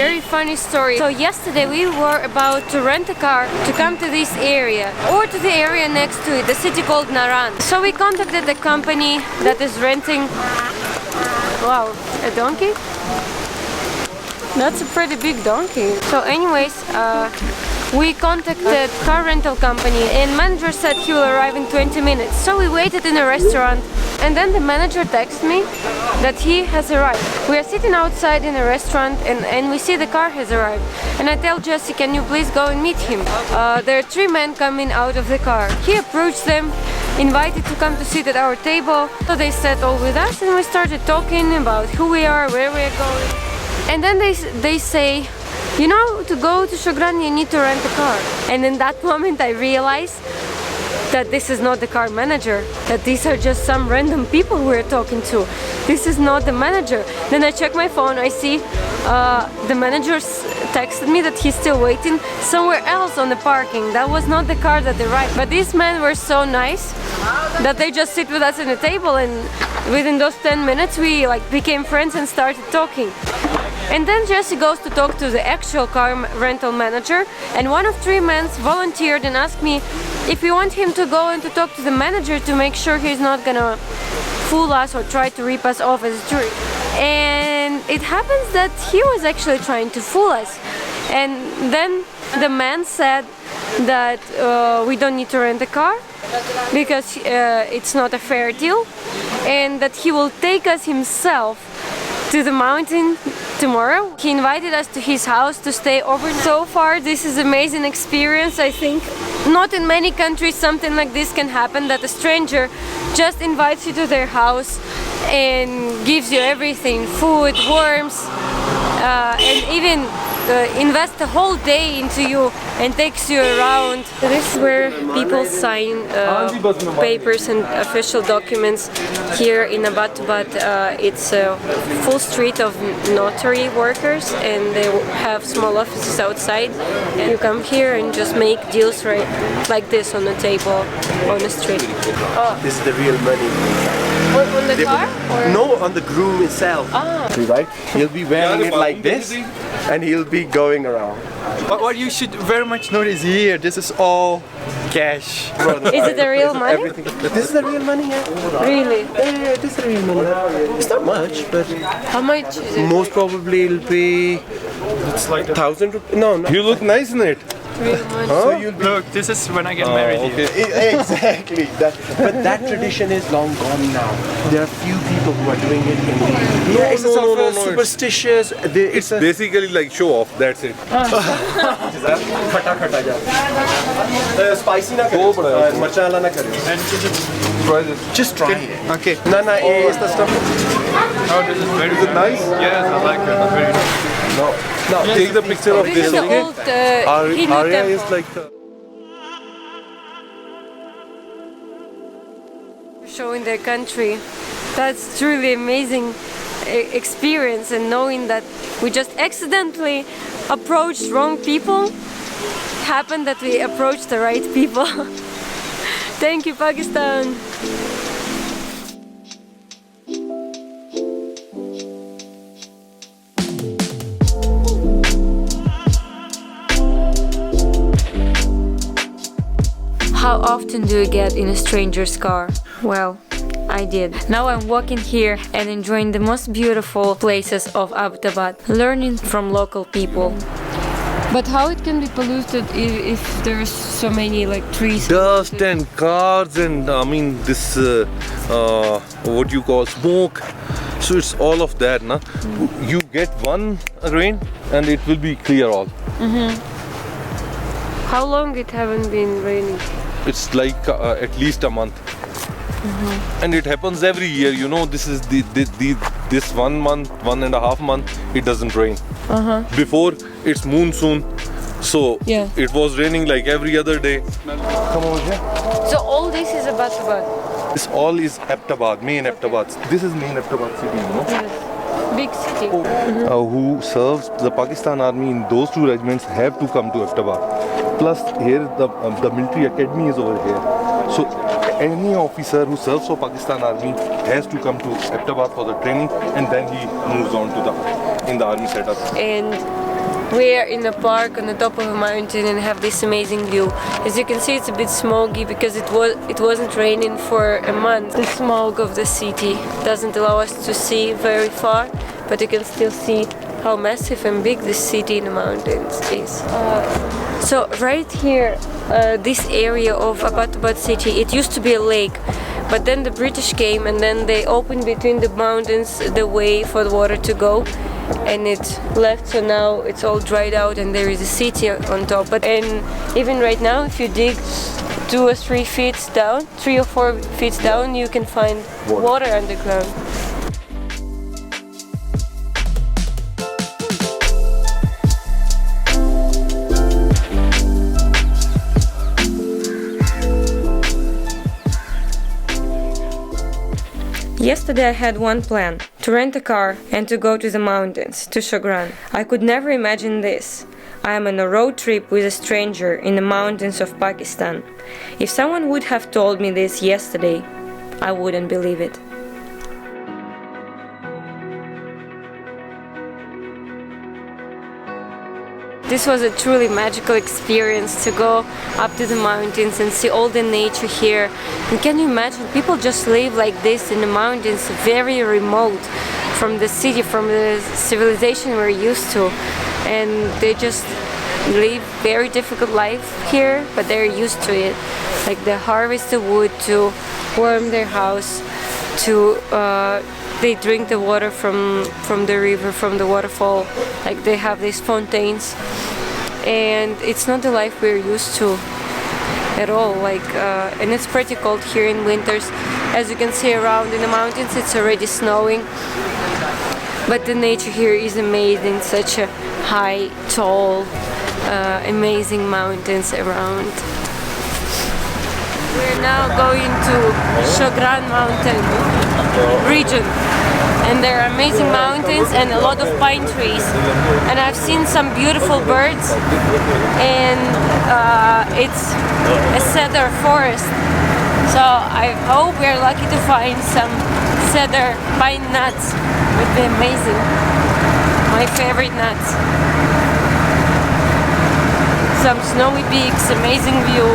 very funny story. So yesterday we were about to rent a car to come to this area or to the area next to it, the city called Naran. So we contacted the company that is renting. Wow, a donkey? That's a pretty big donkey. So anyways, we contacted car rental company and manager said he will arrive in 20 minutes. So we waited in a restaurant and then the manager texted me that he has arrived. We are sitting outside in a restaurant and we see the car has arrived. And I tell Jesse, can you please go and meet him? There are 3 men coming out of the car. He approached them, invited to come to sit at our table. So they sat all with us and we started talking about who we are, where we are going. And then they say, you know, to go to Shogran you need to rent a car. And in that moment I realized that this is not the car manager, that these are just some random people we're talking to. This is not the manager. Then I check my phone, I see the manager texted me that he's still waiting somewhere else on the parking. That was not the car that arrived. But these men were so nice that they just sit with us at the table, and within those 10 minutes we like became friends and started talking. And then Jesse goes to talk to the actual car rental manager, and one of 3 men volunteered and asked me if we want him to go and to talk to the manager to make sure he's not gonna fool us or try to rip us off as a tourist. And it happens that he was actually trying to fool us. And then the man said that we don't need to rent a car because it's not a fair deal, and that he will take us himself to the mountain tomorrow. He invited us to his house to stay overnight. So far this is an amazing experience. I think not in many countries something like this can happen, that a stranger just invites you to their house and gives you everything, food, warmth, and even invest a whole day into you and takes you around. This is where people sign papers and official documents here in Abbottabad. It's a full street of notary workers and they have small offices outside, and you come here and just make deals right like this on the table on the street. Oh. This is the real money. On the car? Or? No, on the groom itself. Ah. Right? He'll be wearing it like this and he'll be going around. But what you should very much notice here, this is all cash. Is it the real money? Everything. This is the real money, yeah. Really? Yeah, this is the real money. It's not much, but How much is it? most probably it'll be It's like 1,000 rupees. No, no. You look nice in it. Real money. So you'll be Look, this is when I get married here. exactly. But that tradition is long gone now. There are few people who are doing it in the. No, it's no, sort no, of no, superstitious. It's basically like show off, that's it. Spicy na karo. Marcha wala na karo. Try this. Just try it. Okay. No, no, it's the stuff. Oh, this is very Is it nice? Yes, I like it. It's very nice. No. Now take the picture of This this, is the okay? old Hindu Arya temple. is like Showing their country. That's truly amazing experience, and knowing that we just accidentally approached wrong people, happened that we approached the right people. Thank you, Pakistan. How often do you get in a stranger's car? Well, I did. Now I'm walking here and enjoying the most beautiful places of Abbottabad, learning from local people. But how it can be polluted if there's so many like trees? dust and cars and I mean this what you call smoke. So it's all of that, na? You get one rain and it will be clear all. How long it haven't been raining? It's like at least a month. And it happens every year, you know. This is this 1 month, 1.5 month, it doesn't rain. Before it's monsoon, so Yeah. it was raining like every other day. Come over here. So all this is Abbottabad? This all is Abbottabad, main Abbottabad. This is main Abbottabad city, you know. Yes. Big city. Who serves the Pakistan army in those 2 regiments have to come to Abbottabad. Plus here the military academy is over here. So any officer who serves for Pakistan army has to come to Abbottabad for the training, and then he moves on to in the army setup. And We are in a park on the top of a mountain and have this amazing view. As you can see, it's a bit smoky because it wasn't raining for a month. The smoke of the city doesn't allow us to see very far, but you can still see how massive and big this city in the mountains is. So right here, this area of Abbottabad city, it used to be a lake, but then the British came and then they opened between the mountains the way for the water to go, and it left, so now it's all dried out and there is a city on top. But and even right now, if you dig 2 or 3 feet down, 3 or 4 feet down, you can find water underground. Yesterday I had one plan, to rent a car and to go to the mountains, to Shogran. I could never imagine this. I am on a road trip with a stranger in the mountains of Pakistan. If someone would have told me this yesterday, I wouldn't believe it. This was a truly magical experience to go up to the mountains and see all the nature here. And can you imagine, people just live like this in the mountains, very remote from the city, from the civilization we're used to. And they just live very difficult life here, but they're used to it. Like they harvest the wood to warm their house, to they drink the water from the river, from the waterfall. Like they have these fountains, and it's not the life we're used to at all. Like and it's pretty cold here in winters. As you can see around in the mountains, it's already snowing. But the nature here is amazing. Such a high, tall, amazing mountains around. We're now going to Shogran mountain region, and there are amazing mountains and a lot of pine trees, and I've seen some beautiful birds, and it's a cedar forest, so I hope we're lucky to find some cedar pine nuts. It would be amazing. My favorite nuts. Some snowy peaks, amazing view.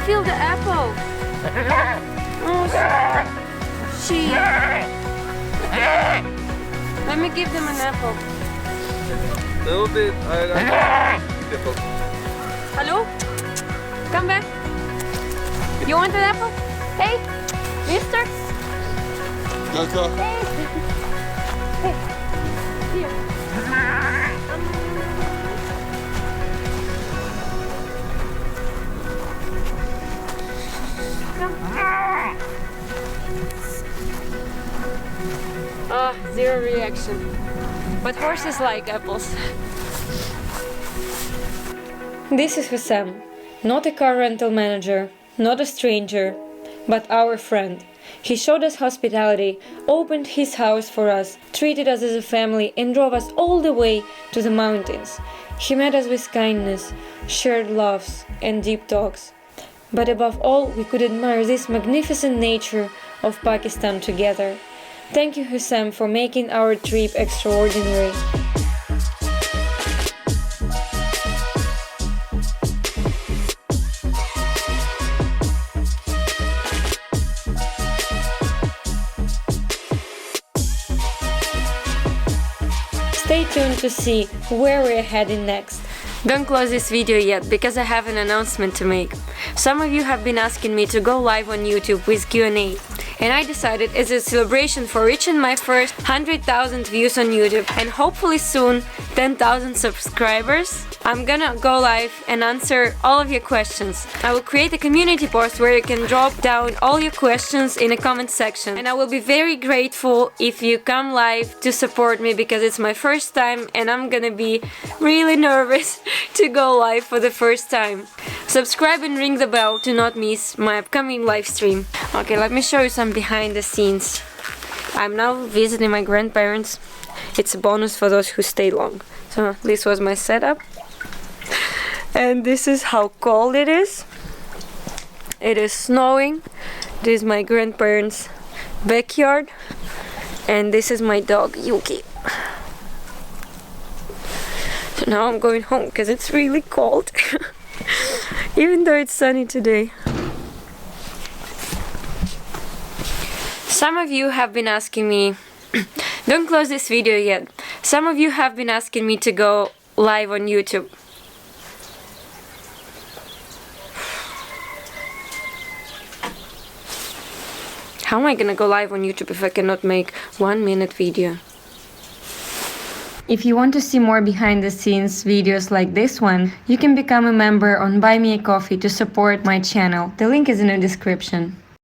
Feel the apple. Oh, she. Let me give them an apple. No, babe. Careful. Hello? Come back. You want an apple? Hey, mister? Hey. Hey. Here. Zero reaction. But horses like apples. This is Hussam, not a car rental manager, not a stranger, but our friend. He showed us hospitality, opened his house for us, treated us as a family, and drove us all the way to the mountains. He met us with kindness, shared laughs and deep talks. But above all, we could admire this magnificent nature of Pakistan together. Thank you, Hussam, for making our trip extraordinary. Stay tuned to see where we're heading next. Don't close this video yet, because I have an announcement to make. Some of you have been asking me to go live on YouTube with Q&A, And I decided as a celebration for reaching my first 100,000 views on YouTube and hopefully soon 10,000 subscribers, I'm gonna go live and answer all of your questions. I will create a community post where you can drop down all your questions in a comment section, and I will be very grateful if you come live to support me because it's my first time and I'm gonna be really nervous to go live for the first time. Subscribe and ring the bell to not miss my upcoming live stream. Okay, let me show you some behind the scenes. I'm now visiting my grandparents. It's a bonus for those who stay long. So this was my setup. And this is how cold it is. It is snowing. This is my grandparents' backyard. And this is my dog, Yuki. So now I'm going home because it's really cold. Even though it's sunny today. Some of you have been asking me, don't close this video yet. Some of you have been asking me to go live on YouTube. How am I gonna go live on YouTube if I cannot make 1 minute video? If you want to see more behind the scenes videos like this one, you can become a member on Buy Me a Coffee to support my channel. The link is in the description.